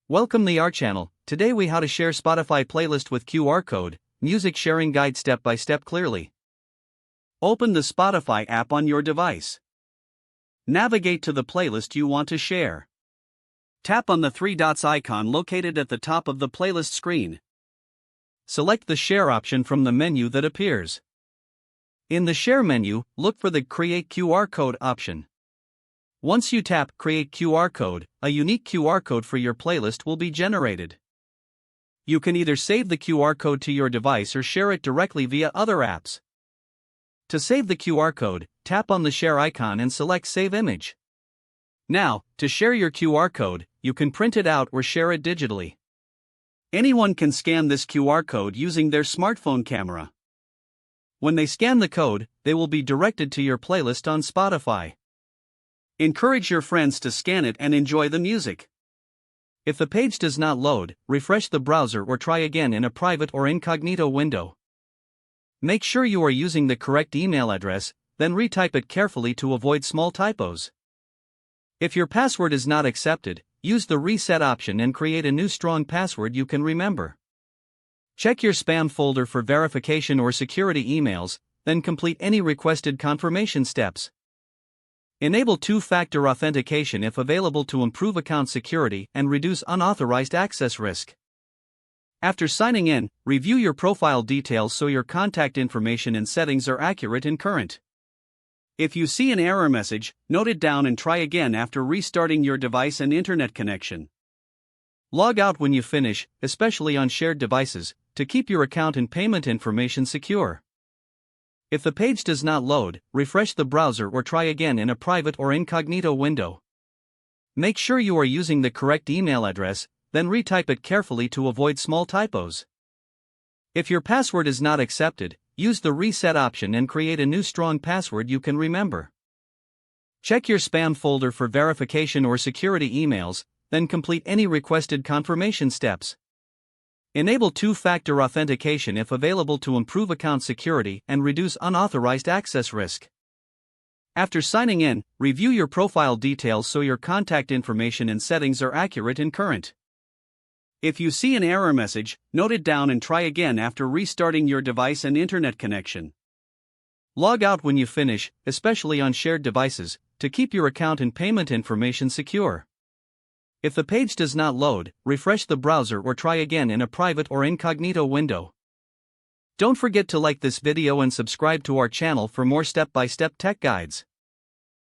Welcome to our channel. Today we how to share Spotify playlist with QR code, music sharing guide step by step clearly. Open the Spotify app on your device. Navigate to the playlist you want to share. Tap on the three dots icon located at the top of the playlist screen. Select the share option from the menu that appears. In the share menu, look for the Create QR code option. Once you tap Create QR code, a unique QR code for your playlist will be generated. You can either save the QR code to your device or share it directly via other apps. To save the QR code, tap on the share icon and select Save Image. Now, to share your QR code, you can print it out or share it digitally. Anyone can scan this QR code using their smartphone camera. When they scan the code, they will be directed to your playlist on Spotify. Encourage your friends to scan it and enjoy the music. If the page does not load, refresh the browser or try again in a private or incognito window. Make sure you are using the correct email address, then retype it carefully to avoid small typos. If your password is not accepted, use the reset option and create a new strong password you can remember. Check your spam folder for verification or security emails, then complete any requested confirmation steps. Enable two-factor authentication if available to improve account security and reduce unauthorized access risk. After signing in, review your profile details so your contact information and settings are accurate and current. If you see an error message, note it down and try again after restarting your device and internet connection. Log out when you finish, especially on shared devices, to keep your account and payment information secure. If the page does not load, refresh the browser or try again in a private or incognito window. Make sure you are using the correct email address, then retype it carefully to avoid small typos. If your password is not accepted, use the reset option and create a new strong password you can remember. Check your spam folder for verification or security emails, then complete any requested confirmation steps. Enable two-factor authentication if available to improve account security and reduce unauthorized access risk. After signing in, review your profile details so your contact information and settings are accurate and current. If you see an error message, note it down and try again after restarting your device and internet connection. Log out when you finish, especially on shared devices, to keep your account and payment information secure. If the page does not load, refresh the browser or try again in a private or incognito window. Don't forget to like this video and subscribe to our channel for more step-by-step tech guides.